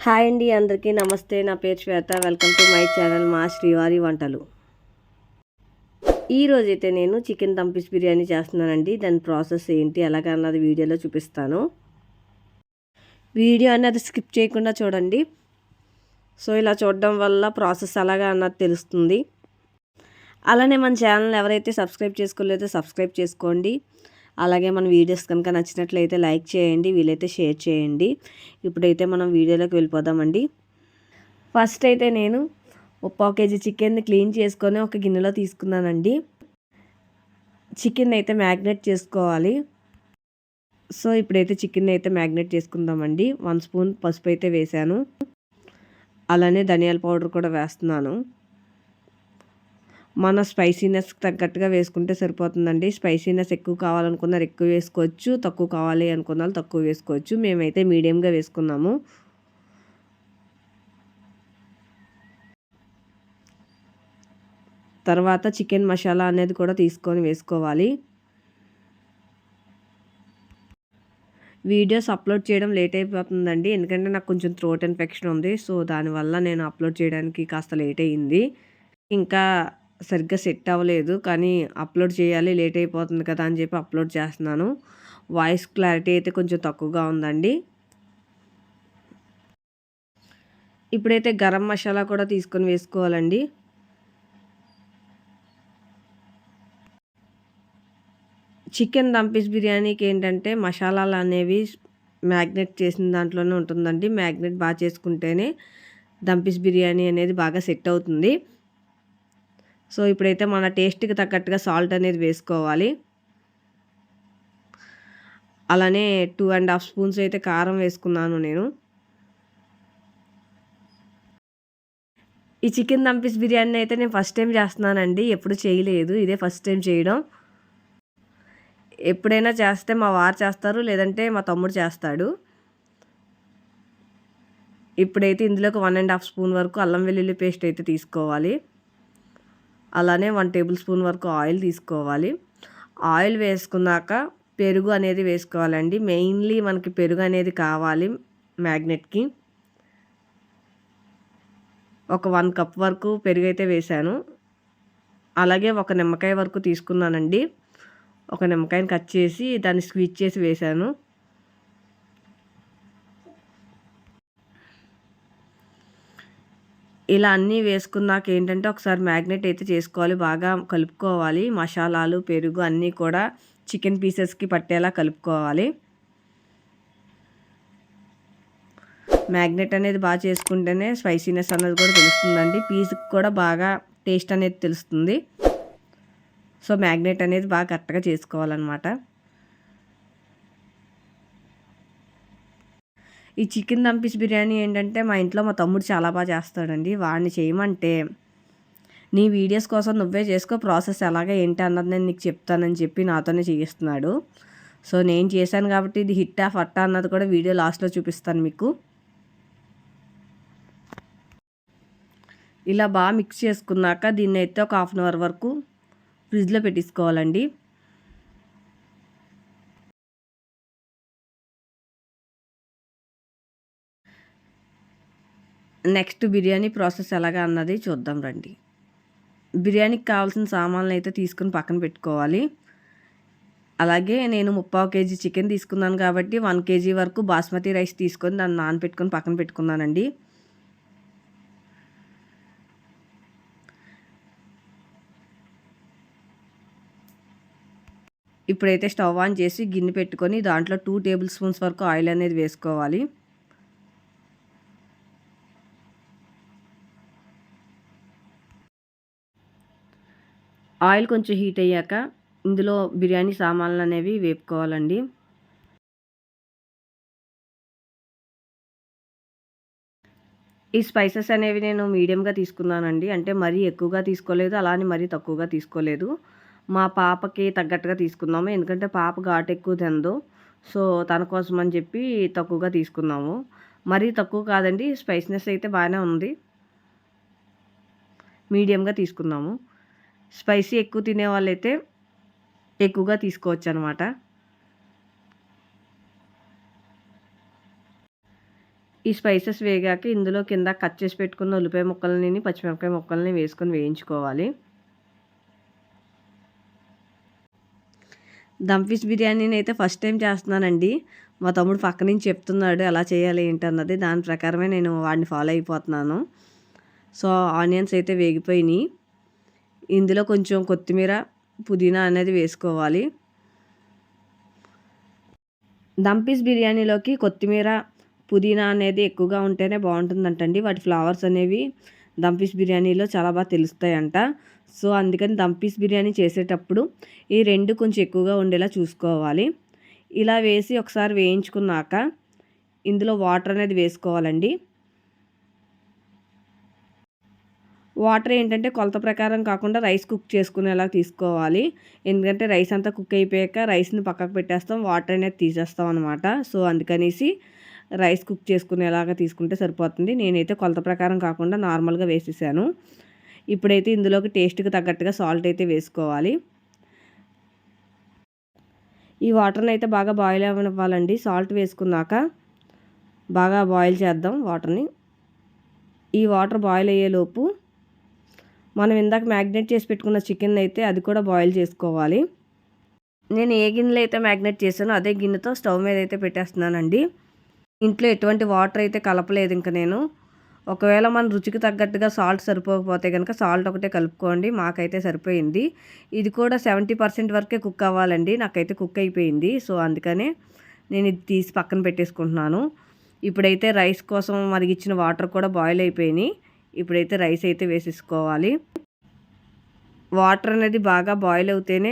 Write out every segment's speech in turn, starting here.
Hi అండి, అందరికీ నమస్తే. నా పేరు శ్వేత. వెల్కమ్ టు మై ఛానల్ మా శ్రీవారి వంటలు. ఈరోజైతే నేను చికెన్ దమ్ పీస్ బిర్యానీ చేస్తున్నానండి. దాని ప్రాసెస్ ఏంటి ఎలాగన్నది వీడియోలో చూపిస్తాను. వీడియో అన్నది స్కిప్ చేయకుండా చూడండి. సో ఇలా చూడడం వల్ల ప్రాసెస్ ఎలాగా అన్నది తెలుస్తుంది. అలానే మన ఛానల్ ఎవరైతే సబ్స్క్రైబ్ చేసుకోలేదో సబ్స్క్రైబ్ చేసుకోండి. అలాగే మన వీడియోస్ కనుక నచ్చినట్లయితే లైక్ చేయండి, వీలైతే షేర్ చేయండి. ఇప్పుడైతే మనం వీడియోలోకి వెళ్ళిపోదామండి. ఫస్ట్ అయితే నేను 1 కేజీ చికెన్ని క్లీన్ చేసుకొని ఒక గిన్నెలో తీసుకున్నానండి. చికెన్ అయితే మ్యాగ్నేట్ చేసుకోవాలి. సో ఇప్పుడైతే చికెన్ అయితే మ్యాగ్నేట్ చేసుకుందామండి. 1 స్పూన్ పసుపు అయితే వేసాను. అలానే ధనియాల పౌడర్ కూడా వేస్తున్నాను. మన స్పైసీనెస్కి తగ్గట్టుగా వేసుకుంటే సరిపోతుందండి. స్పైసీనెస్ ఎక్కువ కావాలనుకున్నారు ఎక్కువ వేసుకోవచ్చు, తక్కువ కావాలి అనుకున్న తక్కువ వేసుకోవచ్చు. మేమైతే మీడియంగా వేసుకున్నాము. తర్వాత చికెన్ మసాలా అనేది కూడా తీసుకొని వేసుకోవాలి. వీడియోస్ అప్లోడ్ చేయడం లేట్ అయిపోతుందండి, ఎందుకంటే నాకు కొంచెం థ్రోట్ ఇన్ఫెక్షన్ ఉంది. సో దానివల్ల నేను అప్లోడ్ చేయడానికి కాస్త లేట్ అయ్యింది. ఇంకా సరిగ్గా సెట్ అవ్వలేదు, కానీ అప్లోడ్ చేయాలి, లేట్ అయిపోతుంది కదా అని చెప్పి అప్లోడ్ చేస్తున్నాను. వాయిస్ క్లారిటీ అయితే కొంచెం తక్కువగా ఉందండి. ఇప్పుడైతే గరం మసాలా కూడా తీసుకొని వేసుకోవాలండి. చికెన్ దమ్ పీస్ బిర్యానీకి ఏంటంటే మసాలాలు అనేవి మ్యాగ్నేట్ చేసిన దాంట్లోనే ఉంటుందండి. మ్యాగ్నేట్ బాగా చేసుకుంటేనే దమ్ పీస్ బిర్యానీ అనేది బాగా సెట్ అవుతుంది. సో ఇప్పుడైతే మన టేస్ట్కి తగ్గట్టుగా సాల్ట్ అనేది వేసుకోవాలి. అలానే 2.5 స్పూన్స్ అయితే కారం వేసుకున్నాను నేను. ఈ చికెన్ దమ్ పీస్ బిర్యానీ అయితే నేను ఫస్ట్ టైం చేస్తున్నానండి, ఎప్పుడు చేయలేదు, ఇదే ఫస్ట్ టైం చేయడం. ఎప్పుడైనా చేస్తే మా వారు చేస్తారు, లేదంటే మా తమ్ముడు చేస్తాడు. ఇప్పుడైతే ఇందులోకి 1.5 స్పూన్ వరకు అల్లం వెల్లుల్లి పేస్ట్ అయితే తీసుకోవాలి. అలానే 1 టేబుల్ స్పూన్ వరకు ఆయిల్ తీసుకోవాలి. ఆయిల్ వేసుకున్నాక పెరుగు అనేది వేసుకోవాలండి. మెయిన్లీ మనకి పెరుగు అనేది కావాలి మ్యాగ్నెట్కి. ఒక 1 కప్ వరకు పెరుగు అయితే వేసాను. అలాగే ఒక నిమ్మకాయ వరకు తీసుకున్నానండి. ఒక నిమ్మకాయని కట్ చేసి దాన్ని స్క్వీజ్ చేసి వేసాను. ఇలా అన్నీ వేసుకున్నాక ఏంటంటే ఒకసారి మ్యాగ్నేట్ అయితే చేసుకోవాలి, బాగా కలుపుకోవాలి. మసాలాలు పెరుగు అన్నీ కూడా చికెన్ పీసెస్కి పట్టేలా కలుపుకోవాలి. మ్యాగ్నేట్ అనేది బాగా చేసుకుంటేనే స్పైసీనెస్ అనేది కూడా తెలుస్తుందండి. పీస్కి కూడా బాగా టేస్ట్ అనేది తెలుస్తుంది. సో మ్యాగ్నేట్ అనేది బాగా కరెక్ట్గా చేసుకోవాలన్నమాట. ఈ చికెన్ దమ్ పీస్ బిర్యానీ ఏంటంటే మా ఇంట్లో మా తమ్ముడు చాలా బాగా చేస్తాడండి. వాడిని చేయమంటే నీ వీడియోస్ కోసం నువ్వే చేసుకో, ప్రాసెస్ ఎలాగ ఏంటి అన్నది నేను నీకు చెప్తానని చెప్పి నాతోనే చేయిస్తున్నాడు. సో నేను చేశాను కాబట్టి ఇది హిట్టా ఫట్టా అన్నది కూడా వీడియో లాస్ట్లో చూపిస్తాను మీకు. ఇలా బాగా మిక్స్ చేసుకున్నాక దీన్ని అయితే ఒక 1/2 అవర్ వరకు ఫ్రిడ్జ్లో పెట్టేసుకోవాలండి. నెక్స్ట్ బిర్యానీ ప్రాసెస్ ఎలాగా అన్నది చూద్దాం రండి. బిర్యానీకి కావాల్సిన సామాన్లు అయితే తీసుకుని పక్కన పెట్టుకోవాలి. అలాగే నేను 3/4 కేజీ చికెన్ తీసుకున్నాను కాబట్టి 1 కేజీ వరకు బాస్మతి రైస్ తీసుకొని దాన్ని నానబెట్టుకొని పక్కన పెట్టుకున్నానండి. ఇప్పుడైతే స్టవ్ ఆన్ చేసి గిన్నె పెట్టుకొని దాంట్లో 2 టేబుల్ స్పూన్స్ వరకు ఆయిల్ అనేది వేసుకోవాలి. ఆయిల్ కొంచెం హీట్ అయ్యాక ఇందులో బిర్యానీ సామాన్లు అనేవి వేపుకోవాలండి. ఈ స్పైసెస్ అనేవి నేను మీడియంగా తీసుకున్నానండి. అంటే మరీ ఎక్కువగా తీసుకోలేదు, అలానే మరీ తక్కువగా తీసుకోలేదు. మా పాపకి తగ్గట్టుగా తీసుకున్నాము, ఎందుకంటే పాప ఘాటు ఎక్కువ తినదు. సో తన కోసం అని చెప్పి తక్కువగా తీసుకున్నాము. మరీ తక్కువ కాదండి, స్పైసీనెస్ అయితే బాగానే ఉంది, మీడియంగా తీసుకున్నాము. స్పైసీ ఎక్కువ తినే వాళ్ళైతే ఎక్కువగా తీసుకోవచ్చు అనమాట. ఈ స్పైసెస్ వేగాక ఇందులో కింద కట్ చేసి పెట్టుకున్న ఉల్లిపాయ ముక్కలని పచ్చిమిరపకాయ ముక్కల్ని వేసుకొని వేయించుకోవాలి. దమ్ ఫిష్ బిర్యానీని అయితే ఫస్ట్ టైం చేస్తున్నానండి. మా తమ్ముడు పక్క నుంచి చెప్తున్నాడు ఎలా చేయాలి ఏంటన్నది. దాని ప్రకారమే నేను వాడిని ఫాలో అయిపోతున్నాను. సో ఆనియన్స్ అయితే వేగిపోయినాయి. ఇందులో కొంచెం కొత్తిమీర పుదీనా అనేది వేసుకోవాలి. దమ్ ఫిష్ బిర్యానీలోకి కొత్తిమీర పుదీనా అనేది ఎక్కువగా ఉంటేనే బాగుంటుందంటండి. వాటి ఫ్లేవర్స్ అనేవి దమ్ ఫిష్ బిర్యానీలో చాలా బాగా తెలుస్తాయంట. సో అందుకని దమ్ ఫిష్ బిర్యానీ చేసేటప్పుడు ఈ రెండు కొంచెం ఎక్కువగా ఉండేలా చూసుకోవాలి. ఇలా వేసి ఒకసారి వేయించుకున్నాక ఇందులో వాటర్ అనేది వేసుకోవాలండి. వాటర్ ఏంటంటే కొలత ప్రకారం కాకుండా రైస్ కుక్ చేసుకునేలా తీసుకోవాలి. ఎందుకంటే రైస్ అంతా కుక్ అయిపోయాక రైస్ని పక్కకు పెట్టేస్తాం, వాటర్ అనేది తీసేస్తాం అనమాట. సో అందుకనేసి రైస్ కుక్ చేసుకునేలాగా తీసుకుంటే సరిపోతుంది. నేనైతే కొలత ప్రకారం కాకుండా నార్మల్గా వేసేసాను. ఇప్పుడైతే ఇందులోకి టేస్ట్కి తగ్గట్టుగా సాల్ట్ అయితే వేసుకోవాలి. ఈ వాటర్ని అయితే బాగా బాయిల్ అవ్వాలండి. సాల్ట్ వేసుకున్నాక బాగా బాయిల్ చేద్దాం వాటర్ని. ఈ వాటర్ బాయిల్ అయ్యేలోపు మనం ఇందాక మ్యాగ్నేట్ చేసి పెట్టుకున్న చికెన్ అయితే అది కూడా బాయిల్ చేసుకోవాలి. నేను ఏ గిన్నెలో అయితే మ్యాగ్నేట్ చేశానో అదే గిన్నెతో స్టవ్ మీద అయితే పెట్టేస్తున్నానండి. ఇంట్లో ఎటువంటి వాటర్ అయితే కలపలేదు ఇంకా నేను. ఒకవేళ మన రుచికి తగ్గట్టుగా సాల్ట్ సరిపోకపోతే కనుక సాల్ట్ ఒకటే కలుపుకోండి. మాకైతే సరిపోయింది. ఇది కూడా 70% వరకే కుక్ అవ్వాలండి. నాకైతే కుక్ అయిపోయింది. సో అందుకనే నేను ఇది తీసి పక్కన పెట్టేసుకుంటున్నాను. ఇప్పుడైతే రైస్ కోసం మరిగిచ్చిన వాటర్ కూడా బాయిల్ అయిపోయినాయి. ఇప్పుడైతే రైస్ అయితే వేసేసుకోవాలి. వాటర్ అనేది బాగా బాయిల్ అవుతేనే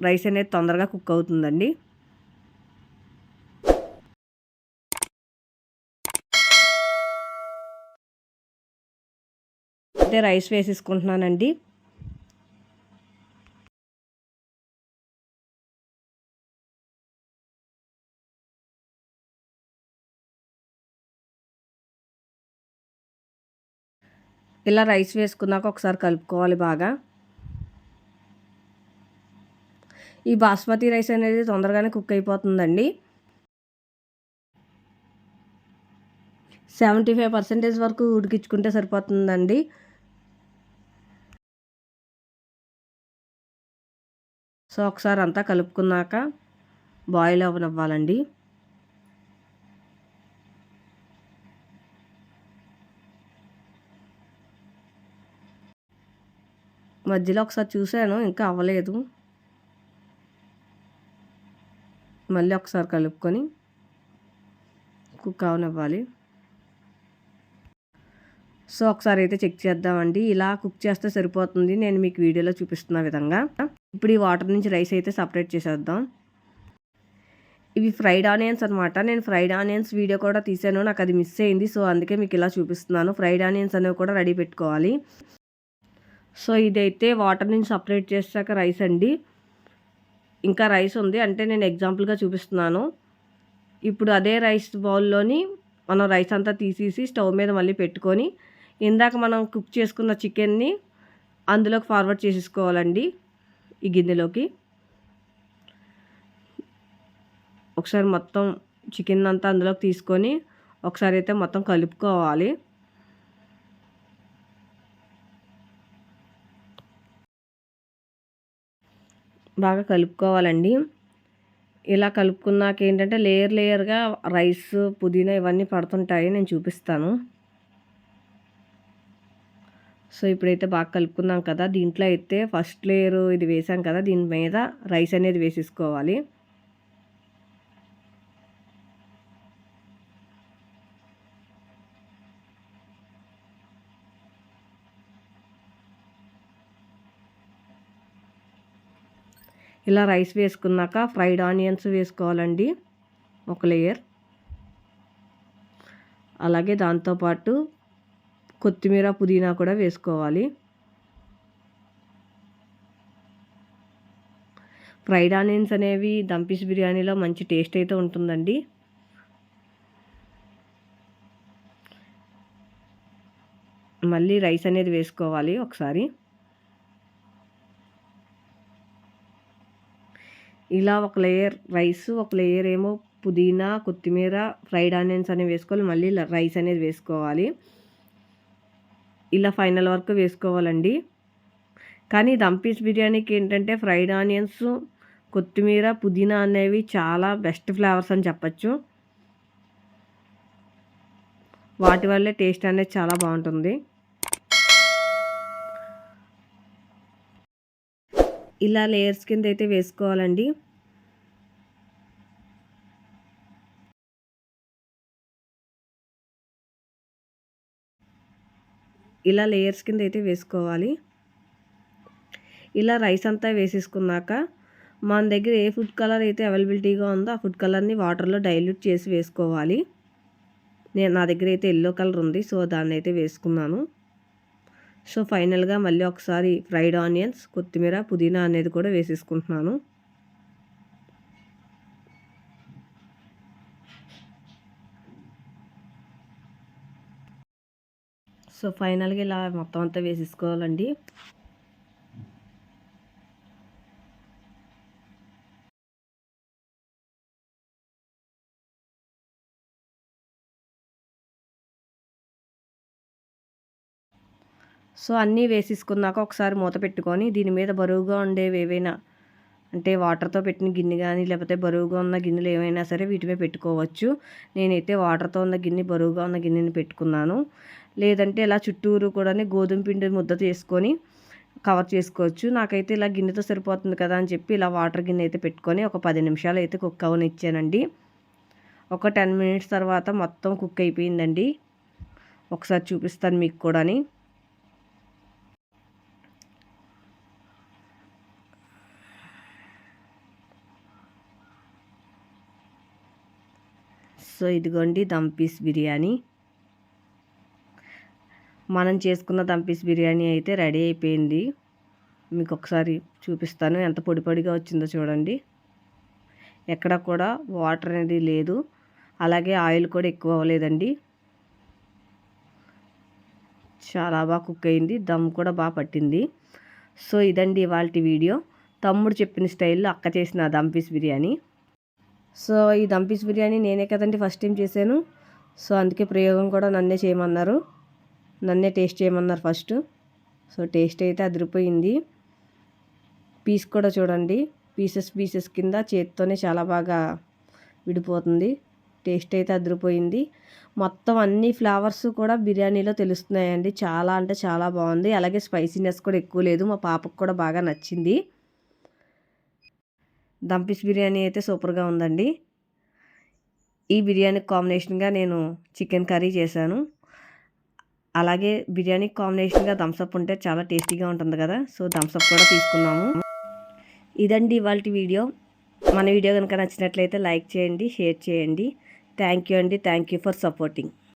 రైస్ అనేది తొందరగా కుక్ అవుతుందండి. అయితే రైస్ వేసేసుకుంటున్నానండి. ఇలా రైస్ వేసుకున్నాక ఒకసారి కలుపుకోవాలి బాగా. ఈ బాస్మతి రైస్ అనేది తొందరగానే కుక్ అయిపోతుందండి. 75% వరకు ఉడికించుకుంటే సరిపోతుందండి. సో ఒకసారి అంతా కలుపుకున్నాక బాయిల్ అవ్వనివ్వాలండి. మధ్యలో ఒకసారి చూశాను, ఇంకా అవ్వలేదు. మళ్ళీ ఒకసారి కలుపుకొని కుక్ అవనివ్వాలి. సో ఒకసారి అయితే చెక్ చేద్దామండి. ఇలా కుక్ చేస్తే సరిపోతుంది, నేను మీకు వీడియోలో చూపిస్తున్న విధంగా. ఇప్పుడు ఈ వాటర్ నుంచి రైస్ అయితే సపరేట్ చేసేద్దాం. ఇవి ఫ్రైడ్ ఆనియన్స్ అనమాట. నేను ఫ్రైడ్ ఆనియన్స్ వీడియో కూడా తీసాను, నాకు అది మిస్ అయింది. సో అందుకే మీకు ఇలా చూపిస్తున్నాను. ఫ్రైడ్ ఆనియన్స్ అనేవి కూడా రెడీ పెట్టుకోవాలి. సో ఇదైతే వాటర్ నుంచి సపరేట్ చేశాక రైస్ అండి. ఇంకా రైస్ ఉంది, అంటే నేను ఎగ్జాంపుల్గా చూపిస్తున్నాను. ఇప్పుడు అదే రైస్ బౌల్లోని మనం రైస్ అంతా తీసేసి స్టవ్ మీద మళ్ళీ పెట్టుకొని ఇందాక మనం కుక్ చేసుకున్న చికెన్ని అందులోకి ఫార్వర్డ్ చేసేసుకోవాలండి. ఈ గిన్నెలోకి ఒకసారి మొత్తం చికెన్ అంతా అందులోకి తీసుకొని ఒకసారి అయితే మొత్తం కలుపుకోవాలి. బాగా కలుపుకోవాలండి. ఇలా కలుపుకున్నాక ఏంటంటే లేయర్ లేయర్గా రైస్, పుదీనా ఇవన్నీ పడుతుంటాయి, నేను చూపిస్తాను. సో ఇప్పుడైతే బాగా కలుపుకున్నాం కదా, దీంట్లో అయితే ఫస్ట్ లేయర్ ఇది వేసాం కదా, దీని మీద రైస్ అనేది వేసేసుకోవాలి. ఇలా రైస్ వేసుకున్నాక ఫ్రైడ్ ఆనియన్స్ వేసుకోవాలండి ఒక లేయర్. అలాగే దాంతోపాటు కొత్తిమీర, పుదీనా కూడా వేసుకోవాలి. ఫ్రైడ్ ఆనియన్స్ అనేవి దమ్ ఫిష్ బిర్యానీలో మంచి టేస్ట్ అయితే ఉంటుందండి. మళ్ళీ రైస్ అనేది వేసుకోవాలి ఒకసారి. ఇలా ఒక లేయర్ రైస్, ఒక లేయర్ ఏమో పుదీనా, కొత్తిమీర, ఫ్రైడ్ ఆనియన్స్ అనేవి వేసుకోవాలి. మళ్ళీ రైస్ అనేది వేసుకోవాలి. ఇలా ఫైనల్ వరకు వేసుకోవాలండి. కానీ దమ్ పీస్ బిర్యానీకి ఏంటంటే ఫ్రైడ్ ఆనియన్స్, కొత్తిమీర, పుదీనా అనేవి చాలా బెస్ట్ ఫ్లేవర్స్ అని చెప్పచ్చు. వాటి వల్లే టేస్ట్ అనేది చాలా బాగుంటుంది. ఇలా లేయర్స్ కింద అయితే వేసుకోవాలండి. ఇలా లేయర్స్ కింద అయితే వేసుకోవాలి. ఇలా రైస్ అంతా వేసేసుకున్నాక మన దగ్గర ఏ ఫుడ్ కలర్ అయితే అవైలబిలిటీగా ఉందో ఆ ఫుడ్ కలర్ని వాటర్లో డైల్యూట్ చేసి వేసుకోవాలి. నా దగ్గర అయితే ఎల్లో కలర్ ఉంది, సో దాన్ని అయితే వేసుకున్నాను. సో ఫైనల్గా మళ్ళీ ఒకసారి ఫ్రైడ్ ఆనియన్స్, కొత్తిమీర, పుదీనా అనేది కూడా వేసేసుకుంటున్నాను. సో ఫైనల్గా ఇలా మొత్తం అంతా వేసేసుకోవాలండి. సో అన్నీ వేసేసుకున్నాక ఒకసారి మూత పెట్టుకొని దీని మీద బరువుగా ఉండేవి ఏవైనా అంటే వాటర్తో పెట్టిన గిన్నె కానీ లేకపోతే బరువుగా ఉన్న గిన్నెలు ఏమైనా సరే వీటి మీద పెట్టుకోవచ్చు. నేనైతే వాటర్తో ఉన్న గిన్నె, బరువుగా ఉన్న గిన్నెని పెట్టుకున్నాను. లేదంటే ఇలా చుట్టూరు కూడా గోధుమ పిండి ముద్ద చేసుకొని కవర్ చేసుకోవచ్చు. నాకైతే ఇలా గిన్నెతో సరిపోతుంది కదా అని చెప్పి ఇలా వాటర్ గిన్నె అయితే పెట్టుకొని ఒక 10 నిమిషాలు అయితే కుక్ అవనిచ్చానండి. ఒక 10 మినిట్స్ తర్వాత మొత్తం కుక్ అయిపోయిందండి. ఒకసారి చూపిస్తాను మీకు కూడాని. సో ఇదిగోండి దమ్ పీస్ బిర్యానీ. మనం చేసుకున్న దమ్ పీస్ బిర్యానీ అయితే రెడీ అయిపోయింది. మీకు ఒకసారి చూపిస్తాను ఎంత పొడి పొడిగా వచ్చిందో చూడండి. ఎక్కడ కూడా వాటర్ అనేది లేదు, అలాగే ఆయిల్ కూడా ఎక్కువ అవ్వలేదండి. చాలా బాగా కుక్ అయింది, దమ్ కూడా బాగా పట్టింది. సో ఇదండి ఇవాల్టి వీడియో. తమ్ముడు చెప్పిన స్టైల్లో అక్క చేసిన దమ్ పీస్ బిర్యానీ. సో ఈ దమ్ పీస్ బిర్యానీ నేనే కదండి ఫస్ట్ టైం చేశాను. సో అందుకే ప్రయోగం కూడా నన్నే చేయమన్నారు, నన్నే టేస్ట్ చేయమన్నారు ఫస్ట్. సో టేస్ట్ అయితే అదిరిపోయింది. పీస్ కూడా చూడండి, పీసెస్ కింద చేతితోనే చాలా బాగా విడిపోతుంది. టేస్ట్ అయితే అదిరిపోయింది. మొత్తం అన్ని ఫ్లేవర్స్ కూడా బిర్యానీలో తెలుస్తున్నాయండి. చాలా అంటే చాలా బాగుంది. అలాగే స్పైసీనెస్ కూడా ఎక్కువ లేదు. మా పాపకు కూడా బాగా నచ్చింది. దమ్ పీస్ బిర్యానీ అయితే సూపర్గా ఉందండి. ఈ బిర్యానీకి కాంబినేషన్గా నేను చికెన్ కర్రీ చేశాను. అలాగే బిర్యానీకి కాంబినేషన్గా థమ్స్అప్ ఉంటే చాలా టేస్టీగా ఉంటుంది కదా, సో థమ్స్అప్ కూడా తీసుకున్నాము. ఇదండి ఇవాల్టి వీడియో. మన వీడియో కనుక నచ్చినట్లయితే లైక్ చేయండి, షేర్ చేయండి. థ్యాంక్ యూ అండి. Thank you for supporting.